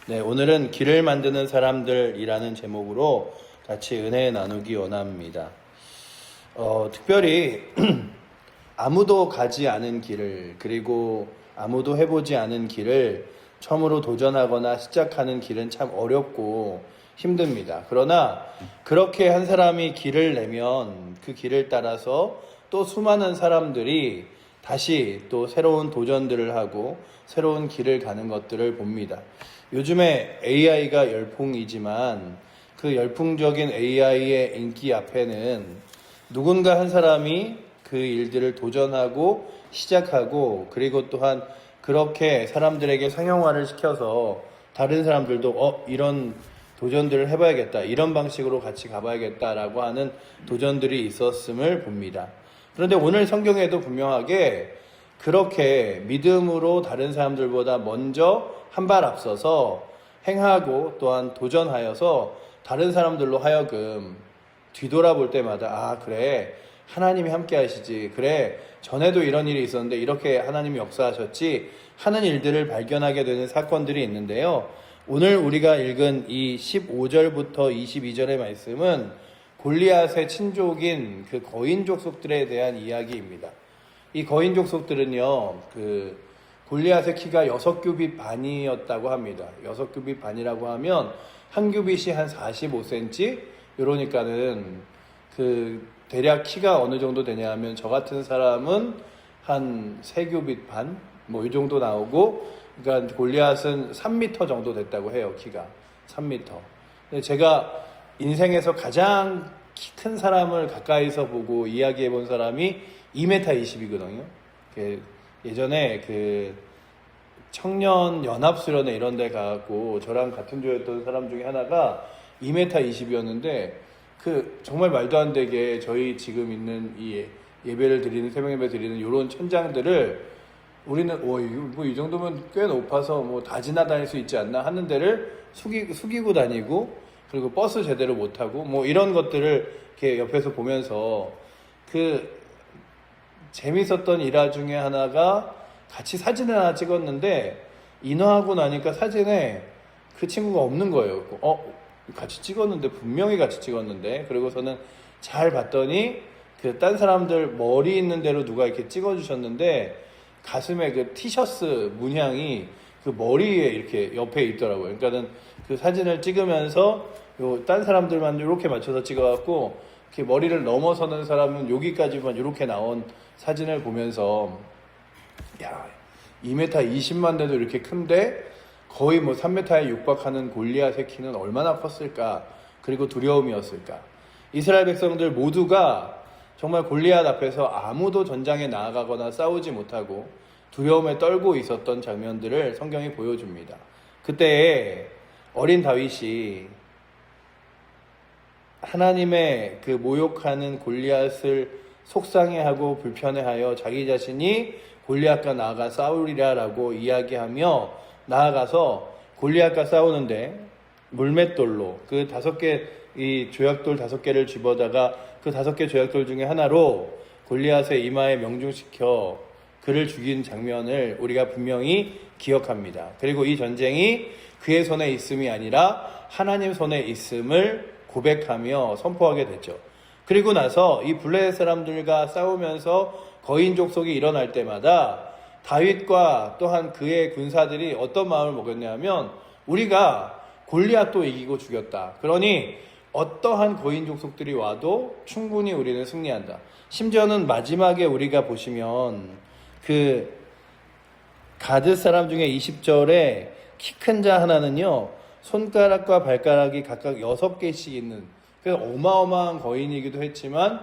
네, 오늘은 길을 만드는 사람들이라는 제목으로 같이 은혜 나누기 원합니다. 특별히 아무도 가지 않은 길을, 그리고 아무도 해보지 않은 길을 처음으로 도전하거나 시작하는 길은 참 어렵고 힘듭니다. 그러나 그렇게 한 사람이 길을 내면 그 길을 따라서 또 수많은 사람들이 다시 또 새로운 도전들을 하고 새로운 길을 가는 것들을 봅니다. 요즘에 AI가 열풍이지만 그 열풍적인 AI의 인기 앞에는 누군가 한 사람이 그 일들을 도전하고 시작하고, 그리고 또한 그렇게 사람들에게 상용화를 시켜서 다른 사람들도 이런 도전들을 해봐야겠다, 이런 방식으로 같이 가봐야겠다라고 하는 도전들이 있었음을 봅니다. 그런데 오늘 성경에도 분명하게 그렇게 믿음으로 다른 사람들보다 먼저 한 발 앞서서 행하고 또한 도전하여서 다른 사람들로 하여금 뒤돌아볼 때마다 그래, 하나님이 함께 하시지, 그래, 전에도 이런 일이 있었는데 이렇게 하나님이 역사하셨지 하는 일들을 발견하게 되는 사건들이 있는데요. 오늘 우리가 읽은 이 15절부터 22절의 말씀은 골리앗의 친족인 그 거인 족속들에 대한 이야기입니다. 이 거인 족속들은요, 골리앗의 키가 6규빗 반이었다고 합니다. 6규빗 반이라고 하면 한 규빗이 한 45cm, 이러니까는 대략 키가 어느 정도 되냐 하면 저 같은 사람은 한 3규빗 반, 이 정도 나오고, 그러니까 골리앗은 3m 정도 됐다고 해요, 키가. 3m. 근데 제가 인생에서 가장 키 큰 사람을 가까이서 보고 이야기해 본 사람이 2m 20이거든요. 예전에 청년 연합수련회 이런 데 가고 저랑 같은 조였던 사람 중에 하나가 2m 20이었는데 정말 말도 안 되게 저희 지금 있는 이 예배를 드리는, 새벽 예배 드리는 이런 천장들을 우리는 이 정도면 꽤 높아서 다 지나다닐 수 있지 않나 하는 데를 숙이고 다니고, 그리고 버스 제대로 못 타고 이런 것들을 이렇게 옆에서 보면서 재밌었던 일화 중에 하나가 같이 사진을 하나 찍었는데 인화하고 나니까 사진에 그 친구가 없는 거예요. 같이 찍었는데, 분명히 같이 찍었는데, 그리고서는 잘 봤더니 딴 사람들 머리 있는 대로 누가 이렇게 찍어주셨는데 가슴에 티셔츠 문양이 머리에 이렇게 옆에 있더라고요. 그러니까는 사진을 찍으면서 딴 사람들만 이렇게 맞춰서 찍어갖고 이렇게 머리를 넘어서는 사람은 여기까지만 이렇게 나온 사진을 보면서 2m 20만 돼도 이렇게 큰데 거의 3m에 육박하는 골리앗의 키는 얼마나 컸을까, 그리고 두려움이었을까. 이스라엘 백성들 모두가 정말 골리앗 앞에서 아무도 전장에 나아가거나 싸우지 못하고 두려움에 떨고 있었던 장면들을 성경이 보여줍니다. 그때 어린 다윗이 하나님의 모욕하는 골리앗을 속상해하고 불편해하여 자기 자신이 골리앗과 나아가 싸우리라라고 이야기하며 나아가서 골리앗과 싸우는데 물맷돌로 이 조약돌 5개를 집어다가 5개 조약돌 중에 하나로 골리앗의 이마에 명중시켜 그를 죽인 장면을 우리가 분명히 기억합니다. 그리고 이 전쟁이 그의 손에 있음이 아니라 하나님 손에 있음을 고백하며 선포하게 됐죠. 그리고 나서 이 블레셋 사람들과 싸우면서 거인 족속이 일어날 때마다 다윗과 또한 그의 군사들이 어떤 마음을 먹였냐면, 우리가 골리앗도 이기고 죽였다, 그러니 어떠한 거인 족속들이 와도 충분히 우리는 승리한다. 심지어는 마지막에 우리가 보시면 가드 사람 중에 20절에 키 큰 자 하나는요, 손가락과 발가락이 각각 6개씩 있는, 어마어마한 거인이기도 했지만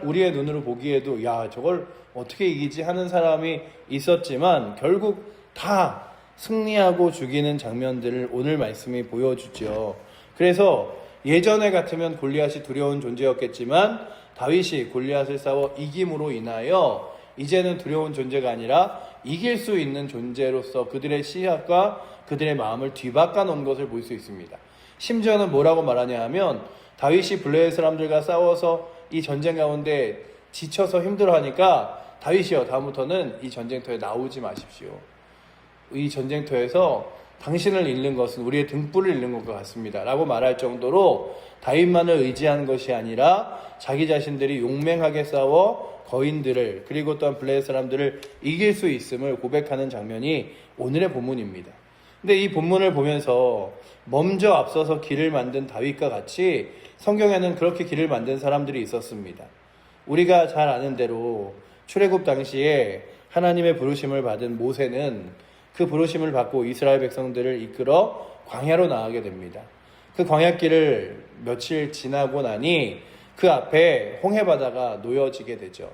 우리의 눈으로 보기에도 저걸 어떻게 이기지 하는 사람이 있었지만 결국 다 승리하고 죽이는 장면들을 오늘 말씀이 보여주죠. 그래서 예전에 같으면 골리앗이 두려운 존재였겠지만 다윗이 골리앗을 싸워 이김으로 인하여 이제는 두려운 존재가 아니라 이길 수 있는 존재로서 그들의 시각과 그들의 마음을 뒤바꿔 놓은 것을 볼 수 있습니다. 심지어는 뭐라고 말하냐 하면, 다윗이 블레셋 사람들과 싸워서 이 전쟁 가운데 지쳐서 힘들어하니까 다윗이요, 다음부터는 이 전쟁터에 나오지 마십시오. 이 전쟁터에서 당신을 잃는 것은 우리의 등불을 잃는 것과 같습니다 라고 말할 정도로 다윗만을 의지한 것이 아니라 자기 자신들이 용맹하게 싸워 거인들을 그리고 또한 블레셋 사람들을 이길 수 있음을 고백하는 장면이 오늘의 본문입니다. 근데 이 본문을 보면서 먼저 앞서서 길을 만든 다윗과 같이 성경에는 그렇게 길을 만든 사람들이 있었습니다. 우리가 잘 아는 대로 출애굽 당시에 하나님의 부르심을 받은 모세는 그 부르심을 받고 이스라엘 백성들을 이끌어 광야로 나가게 됩니다. 그 광야길을 며칠 지나고 나니 그 앞에 홍해바다가 놓여지게 되죠.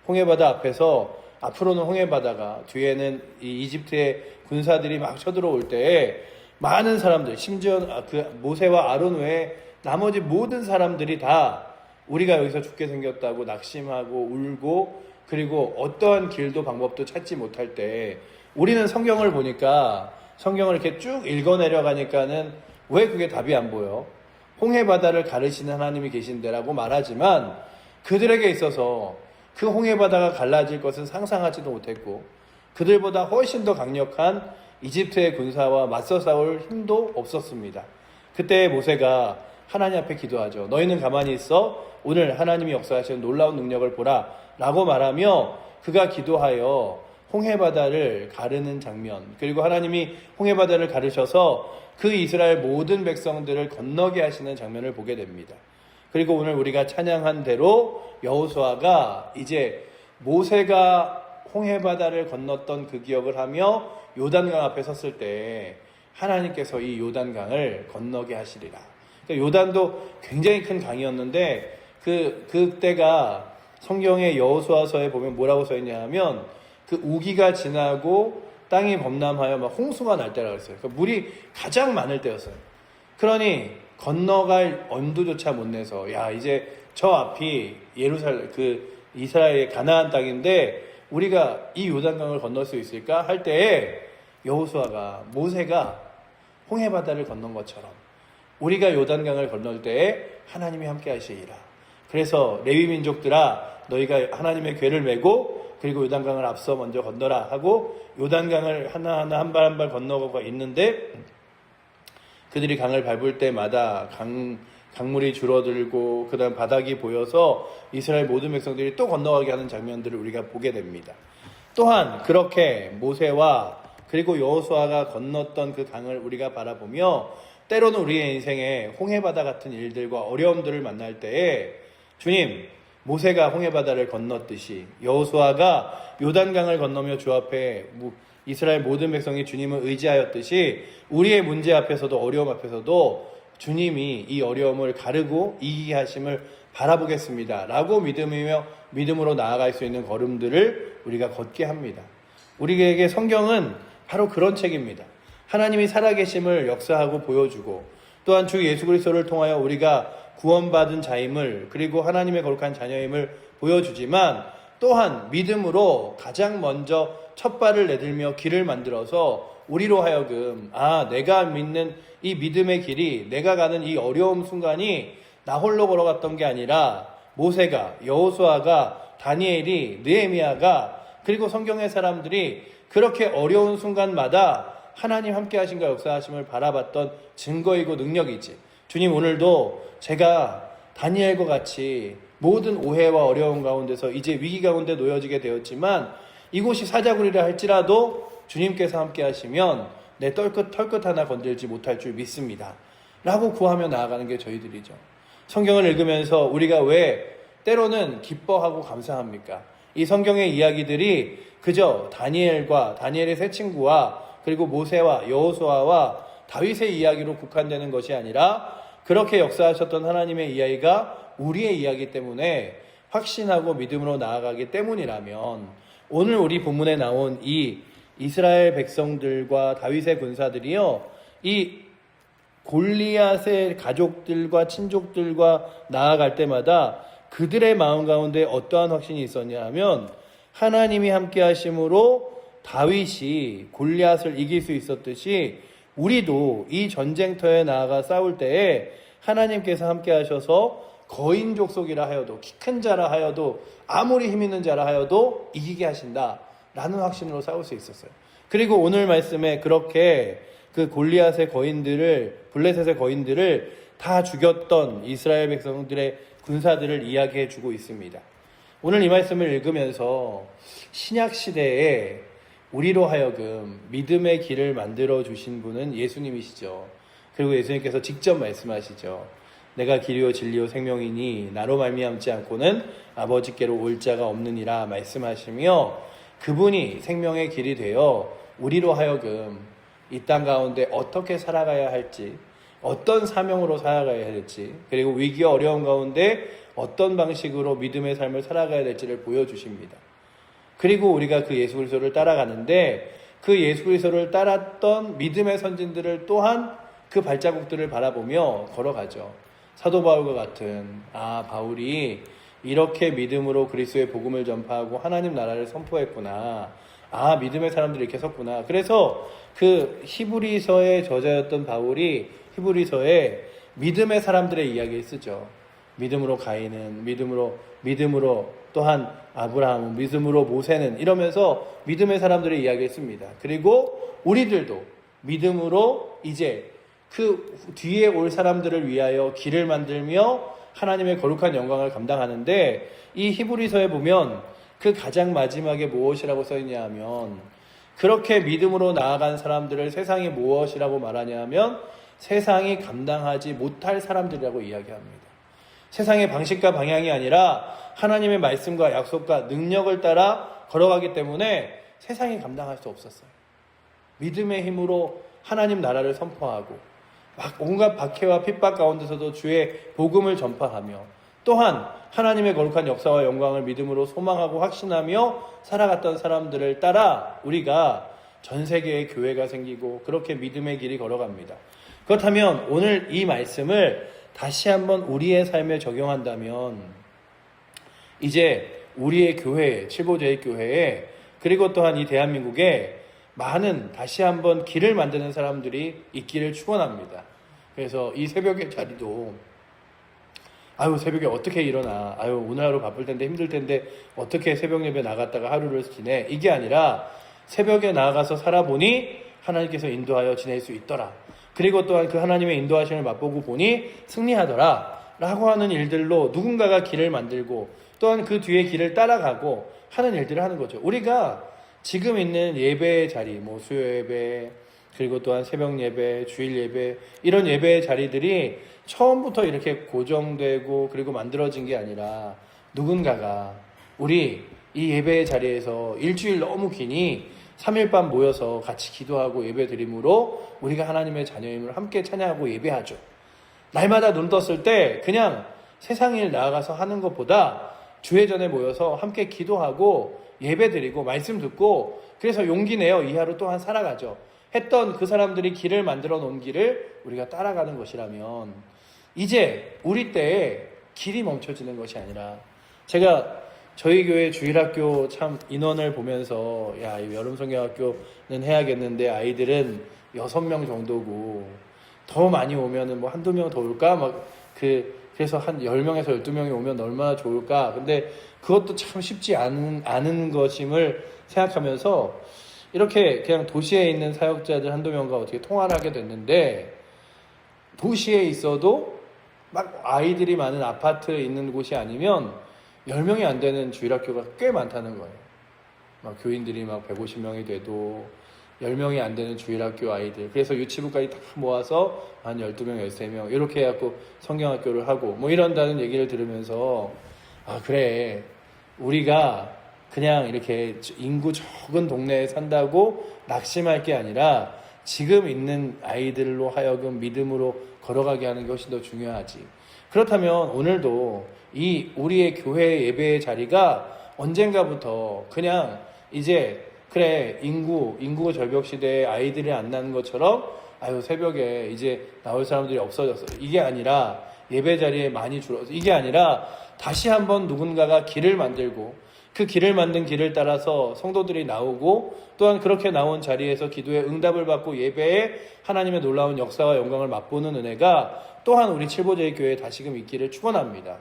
홍해바다 앞에서 앞으로는 홍해바다가 뒤에는 이 이집트의 군사들이 막 쳐들어올 때에 많은 사람들, 심지어 그 모세와 아론 외에 나머지 모든 사람들이 다 우리가 여기서 죽게 생겼다고 낙심하고 울고 그리고 어떠한 길도 방법도 찾지 못할 때 우리는 성경을 보니까 성경을 이렇게 쭉 읽어내려가니까는 왜 그게 답이 안 보여? 홍해바다를 가르치는 하나님이 계신데라고 말하지만 그들에게 있어서 그 홍해바다가 갈라질 것은 상상하지도 못했고 그들보다 훨씬 더 강력한 이집트의 군사와 맞서 싸울 힘도 없었습니다. 그때 모세가 하나님 앞에 기도하죠. 너희는 가만히 있어 오늘 하나님이 역사하시는 놀라운 능력을 보라 라고 말하며 그가 기도하여 홍해바다를 가르는 장면, 그리고 하나님이 홍해바다를 가르셔서 그 이스라엘 모든 백성들을 건너게 하시는 장면을 보게 됩니다. 그리고 오늘 우리가 찬양한 대로 여호수아가 이제 모세가 홍해바다를 건넜던 그 기억을 하며 요단강 앞에 섰을 때 하나님께서 이 요단강을 건너게 하시리라. 그러니까 요단도 굉장히 큰 강이었는데 그때가 성경의 여호수아서에 보면 뭐라고 써 있냐 하면 그 우기가 지나고 땅이 범람하여 막 홍수가 날 때라고 했어요. 그러니까 물이 가장 많을 때였어요. 그러니 건너갈 엄두조차 못 내서 야 이제 저 앞이 예루살렘 그 이스라엘의 가나안 땅인데 우리가 이 요단강을 건널 수 있을까 할 때에 여호수아가 모세가 홍해바다를 건넌 것처럼 우리가 요단강을 건널 때에 하나님이 함께 하시리라. 그래서 레위 민족들아 너희가 하나님의 궤를 메고 그리고 요단강을 앞서 먼저 건너라 하고 요단강을 하나하나 한 발 한 발 건너가고 있는데 그들이 강을 밟을 때마다 강물이 줄어들고 그 다음 바닥이 보여서 이스라엘 모든 백성들이 또 건너가게 하는 장면들을 우리가 보게 됩니다. 또한 그렇게 모세와 그리고 여호수아가 건넜던 그 강을 우리가 바라보며 때로는 우리의 인생에 홍해바다 같은 일들과 어려움들을 만날 때에 주님 모세가 홍해바다를 건넜듯이 여호수아가 요단강을 건너며 주 앞에 이스라엘 모든 백성이 주님을 의지하였듯이 우리의 문제 앞에서도 어려움 앞에서도 주님이 이 어려움을 가르고 이기게 하심을 바라보겠습니다 라고 믿음으로 나아갈 수 있는 걸음들을 우리가 걷게 합니다. 우리에게 성경은 바로 그런 책입니다. 하나님이 살아계심을 역사하고 보여주고 또한 주 예수 그리스도를 통하여 우리가 구원받은 자임을 그리고 하나님의 거룩한 자녀임을 보여주지만 또한 믿음으로 가장 먼저 첫 발을 내들며 길을 만들어서 우리로 하여금 내가 믿는 이 믿음의 길이 내가 가는 이 어려움 순간이 나 홀로 걸어갔던 게 아니라 모세가 여호수아가 다니엘이 느헤미야가 그리고 성경의 사람들이 그렇게 어려운 순간마다 하나님 함께 하신가 역사하심을 바라봤던 증거이고 능력이지. 주님 오늘도 제가 다니엘과 같이 모든 오해와 어려움 가운데서 이제 위기 가운데 놓여지게 되었지만 이곳이 사자굴이라 할지라도 주님께서 함께 하시면 내 털끝 하나 건들지 못할 줄 믿습니다 라고 구하며 나아가는 게 저희들이죠. 성경을 읽으면서 우리가 왜 때로는 기뻐하고 감사합니까? 이 성경의 이야기들이 그저 다니엘의 세 친구와 그리고 모세와 여호수아와 다윗의 이야기로 국한되는 것이 아니라 그렇게 역사하셨던 하나님의 이야기가 우리의 이야기 때문에 확신하고 믿음으로 나아가기 때문이라면 오늘 우리 본문에 나온 이 이스라엘 백성들과 다윗의 군사들이요 이 골리앗의 가족들과 친족들과 나아갈 때마다 그들의 마음 가운데 어떠한 확신이 있었냐 하면 하나님이 함께 하심으로 다윗이 골리앗을 이길 수 있었듯이 우리도 이 전쟁터에 나아가 싸울 때에 하나님께서 함께 하셔서 거인 족속이라 하여도 키 큰 자라 하여도 아무리 힘 있는 자라 하여도 이기게 하신다 라는 확신으로 싸울 수 있었어요. 그리고 오늘 말씀에 그렇게 그 골리앗의 거인들을, 블레셋의 거인들을 다 죽였던 이스라엘 백성들의 군사들을 이야기해 주고 있습니다. 오늘 이 말씀을 읽으면서 신약 시대에 우리로 하여금 믿음의 길을 만들어 주신 분은 예수님이시죠. 그리고 예수님께서 직접 말씀하시죠. 내가 길이요 진리요 생명이니 나로 말미암지 않고는 아버지께로 올 자가 없느니라 말씀하시며, 그분이 생명의 길이 되어 우리로 하여금 이 땅 가운데 어떻게 살아가야 할지, 어떤 사명으로 살아가야 할지, 그리고 위기와 어려운 가운데 어떤 방식으로 믿음의 삶을 살아가야 될지를 보여주십니다. 그리고 우리가 그 예수 그리스도를 따라가는데, 그 예수 그리스도를 따랐던 믿음의 선진들을 또한 그 발자국들을 바라보며 걸어가죠. 사도 바울과 같은, 바울이 이렇게 믿음으로 그리스도의 복음을 전파하고 하나님 나라를 선포했구나. 믿음의 사람들이 이렇게 섰구나. 그래서 그 히브리서의 저자였던 바울이 히브리서에 믿음의 사람들의 이야기를 쓰죠. 믿음으로 가인은, 믿음으로 또한 아브라함은, 믿음으로 모세는, 이러면서 믿음의 사람들의 이야기를 씁니다. 그리고 우리들도 믿음으로 이제 그 뒤에 올 사람들을 위하여 길을 만들며 하나님의 거룩한 영광을 감당하는데, 이 히브리서에 보면 그 가장 마지막에 무엇이라고 써있냐 하면, 그렇게 믿음으로 나아간 사람들을 세상이 무엇이라고 말하냐 하면 세상이 감당하지 못할 사람들이라고 이야기합니다. 세상의 방식과 방향이 아니라 하나님의 말씀과 약속과 능력을 따라 걸어가기 때문에 세상이 감당할 수 없었어요. 믿음의 힘으로 하나님 나라를 선포하고 온갖 박해와 핍박 가운데서도 주의 복음을 전파하며, 또한 하나님의 거룩한 역사와 영광을 믿음으로 소망하고 확신하며 살아갔던 사람들을 따라 우리가 전 세계에 교회가 생기고 그렇게 믿음의 길이 걸어갑니다. 그렇다면 오늘 이 말씀을 다시 한번 우리의 삶에 적용한다면, 이제 우리의 교회, 칠보제일교회에, 그리고 또한 이 대한민국에 많은 다시 한번 길을 만드는 사람들이 있기를 축원합니다. 그래서 이 새벽의 자리도 새벽에 어떻게 일어나, 오늘 하루 바쁠 텐데 힘들 텐데 어떻게 새벽 예배 나갔다가 하루를 지내, 이게 아니라 새벽에 나아가서 살아보니 하나님께서 인도하여 지낼 수 있더라, 그리고 또한 그 하나님의 인도하심을 맛보고 보니 승리하더라 라고 하는 일들로 누군가가 길을 만들고 또한 그 뒤에 길을 따라가고 하는 일들을 하는 거죠. 우리가 지금 있는 예배의 자리, 수요 예배, 그리고 또한 새벽 예배, 주일 예배, 이런 예배의 자리들이 처음부터 이렇게 고정되고 그리고 만들어진 게 아니라, 누군가가 우리 이 예배의 자리에서 일주일 너무 기니 3일 밤 모여서 같이 기도하고 예배 드림으로 우리가 하나님의 자녀임을 함께 찬양하고 예배하죠. 날마다 눈 떴을 때 그냥 세상 일 나아가서 하는 것보다 주회 전에 모여서 함께 기도하고 예배 드리고 말씀 듣고, 그래서 용기 내어 이 하루 또한 살아가죠 했던 그 사람들이 길을 만들어 놓은 길을 우리가 따라가는 것이라면, 이제 우리 때에 길이 멈춰지는 것이 아니라, 제가 저희 교회 주일학교 참 인원을 보면서 이 여름 성경학교는 해야겠는데 아이들은 6명 정도고 더 많이 오면은 한두 명 더 올까? 그래서 한 10명에서 12명이 오면 얼마나 좋을까? 근데 그것도 참 쉽지 않은 것임을 생각하면서 이렇게 그냥 도시에 있는 사역자들 한두 명과 어떻게 통화를 하게 됐는데, 도시에 있어도 아이들이 많은 아파트에 있는 곳이 아니면 10명이 안 되는 주일학교가 꽤 많다는 거예요. 교인들이 150명이 돼도 10명이 안 되는 주일학교 아이들. 그래서 유치부까지 다 모아서 한 12명, 13명 이렇게 해갖고 성경학교를 하고 이런다는 얘기를 들으면서, 그래, 우리가 그냥 이렇게 인구 적은 동네에 산다고 낙심할 게 아니라 지금 있는 아이들로 하여금 믿음으로 걸어가게 하는 게 훨씬 더 중요하지. 그렇다면 오늘도 이 우리의 교회 예배의 자리가 언젠가부터 그냥 이제 그래, 인구 절벽 시대에 아이들이 안 나는 것처럼 새벽에 이제 나올 사람들이 없어졌어, 이게 아니라, 예배 자리에 많이 줄어서, 이게 아니라 다시 한번 누군가가 길을 만들고 그 길을 만든 길을 따라서 성도들이 나오고, 또한 그렇게 나온 자리에서 기도에 응답을 받고 예배에 하나님의 놀라운 역사와 영광을 맛보는 은혜가 또한 우리 칠보제일교회에 다시금 있기를 축원합니다.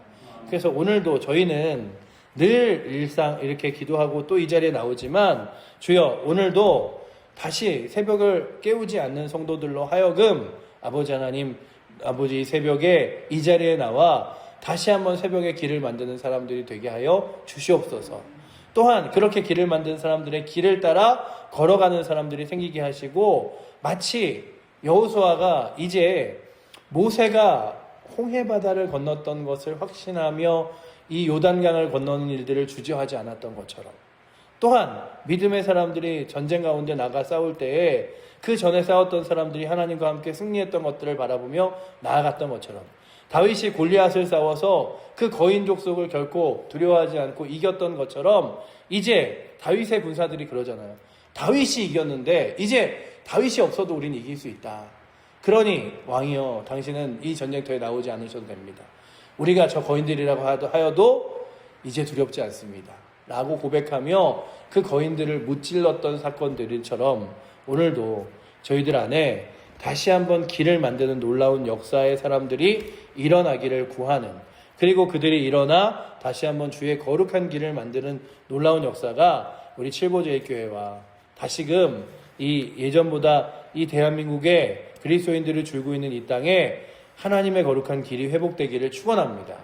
그래서 오늘도 저희는 늘 일상 이렇게 기도하고 또 이 자리에 나오지만, 주여 오늘도 다시 새벽을 깨우지 않는 성도들로 하여금 아버지 하나님, 아버지 새벽에 이 자리에 나와 다시 한번 새벽에 길을 만드는 사람들이 되게 하여 주시옵소서. 또한 그렇게 길을 만든 사람들의 길을 따라 걸어가는 사람들이 생기게 하시고, 마치 여호수아가 이제 모세가 홍해바다를 건넜던 것을 확신하며 이 요단강을 건너는 일들을 주저하지 않았던 것처럼, 또한 믿음의 사람들이 전쟁 가운데 나가 싸울 때에 그 전에 싸웠던 사람들이 하나님과 함께 승리했던 것들을 바라보며 나아갔던 것처럼, 다윗이 골리앗을 싸워서 그 거인 족속을 결코 두려워하지 않고 이겼던 것처럼, 이제 다윗의 군사들이 그러잖아요. 다윗이 이겼는데 이제 다윗이 없어도 우리는 이길 수 있다. 그러니 왕이여, 당신은 이 전쟁터에 나오지 않으셔도 됩니다. 우리가 저 거인들이라고 하여도 이제 두렵지 않습니다. 라고 고백하며 그 거인들을 무찔렀던 사건들처럼 오늘도 저희들 안에 다시 한번 길을 만드는 놀라운 역사의 사람들이 일어나기를 구하는, 그리고 그들이 일어나 다시 한번 주의 거룩한 길을 만드는 놀라운 역사가 우리 칠보제일교회와 다시금 이 예전보다 이 대한민국의 그리스도인들을 줄고 있는 이 땅에 하나님의 거룩한 길이 회복되기를 축원합니다.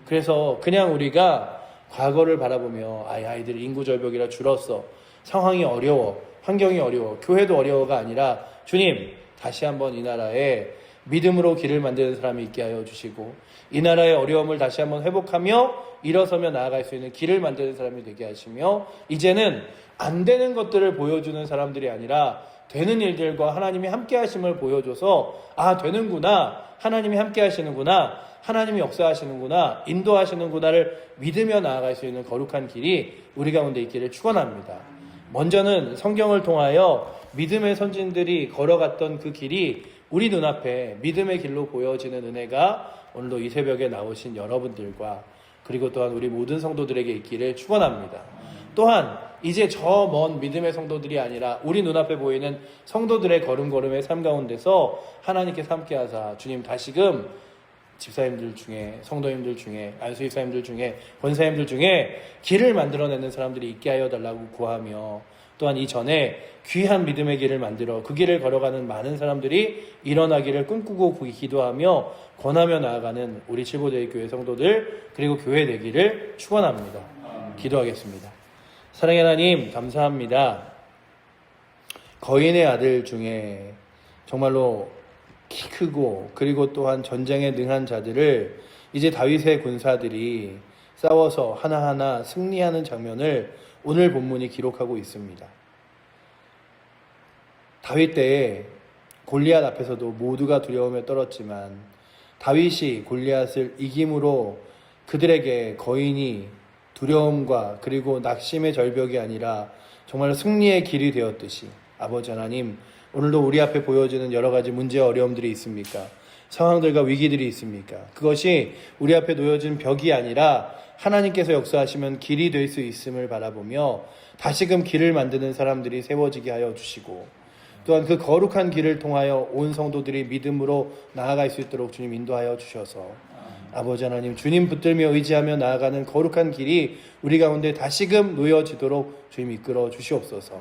그래서 그냥 우리가 과거를 바라보며 아이들 인구 절벽이라 줄었어, 상황이 어려워, 환경이 어려워, 교회도 어려워가 아니라, 주님 다시 한번 이 나라에 믿음으로 길을 만드는 사람이 있게 하여 주시고, 이 나라의 어려움을 다시 한번 회복하며 일어서며 나아갈 수 있는 길을 만드는 사람이 되게 하시며, 이제는 안 되는 것들을 보여주는 사람들이 아니라 되는 일들과 하나님이 함께 하심을 보여줘서, 아, 되는구나, 하나님이 함께 하시는구나, 하나님이 역사하시는구나, 인도하시는구나를 믿으며 나아갈 수 있는 거룩한 길이 우리 가운데 있기를 축원합니다. 먼저는 성경을 통하여 믿음의 선진들이 걸어갔던 그 길이 우리 눈앞에 믿음의 길로 보여지는 은혜가 오늘도 이 새벽에 나오신 여러분들과, 그리고 또한 우리 모든 성도들에게 있기를 축원합니다. 또한 이제 저 먼 믿음의 성도들이 아니라 우리 눈앞에 보이는 성도들의 걸음걸음의 삶 가운데서 하나님께서 함께하사 주님 다시금 집사님들 중에, 성도님들 중에, 안수집사님들 중에, 권사님들 중에 길을 만들어내는 사람들이 있게 하여 달라고 구하며, 또한 이전에 귀한 믿음의 길을 만들어 그 길을 걸어가는 많은 사람들이 일어나기를 꿈꾸고 기도하며 권하며 나아가는 우리 칠보제일교회 성도들, 그리고 교회 되기를 축원합니다. 기도하겠습니다. 사랑의 하나님, 감사합니다. 거인의 아들 중에 정말로 키 크고 그리고 또한 전쟁에 능한 자들을 이제 다윗의 군사들이 싸워서 하나하나 승리하는 장면을 오늘 본문이 기록하고 있습니다. 다윗 때에 골리앗 앞에서도 모두가 두려움에 떨었지만 다윗이 골리앗을 이김으로 그들에게 거인이 두려움과 그리고 낙심의 절벽이 아니라 정말 승리의 길이 되었듯이, 아버지 하나님, 오늘도 우리 앞에 보여지는 여러 가지 문제와 어려움들이 있습니까? 상황들과 위기들이 있습니까? 그것이 우리 앞에 놓여진 벽이 아니라 하나님께서 역사하시면 길이 될 수 있음을 바라보며 다시금 길을 만드는 사람들이 세워지게 하여 주시고, 또한 그 거룩한 길을 통하여 온 성도들이 믿음으로 나아갈 수 있도록 주님 인도하여 주셔서, 아버지 하나님, 주님 붙들며 의지하며 나아가는 거룩한 길이 우리 가운데 다시금 놓여지도록 주님 이끌어 주시옵소서.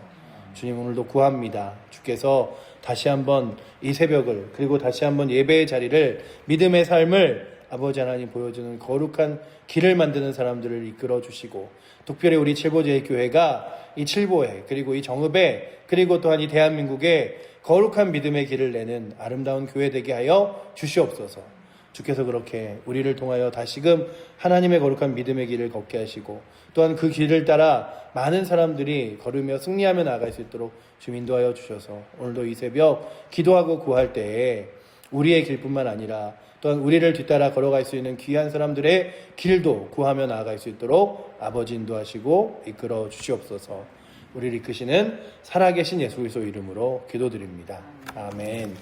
주님, 오늘도 구합니다. 주께서 다시 한번 이 새벽을, 그리고 다시 한번 예배의 자리를, 믿음의 삶을 아버지 하나님 보여주는 거룩한 길을 만드는 사람들을 이끌어 주시고, 특별히 우리 칠보제일교회가 이 칠보회, 그리고 이 정읍에, 그리고 또한 이 대한민국에 거룩한 믿음의 길을 내는 아름다운 교회 되게 하여 주시옵소서. 주께서 그렇게 우리를 통하여 다시금 하나님의 거룩한 믿음의 길을 걷게 하시고, 또한 그 길을 따라 많은 사람들이 걸으며 승리하며 나아갈 수 있도록 주님 인도하여 주셔서, 오늘도 이 새벽 기도하고 구할 때에 우리의 길뿐만 아니라 또한 우리를 뒤따라 걸어갈 수 있는 귀한 사람들의 길도 구하며 나아갈 수 있도록 아버지 인도하시고 이끌어 주시옵소서. 우리를 이끄시는 살아계신 예수 그리스도 이름으로 기도드립니다. 아멘.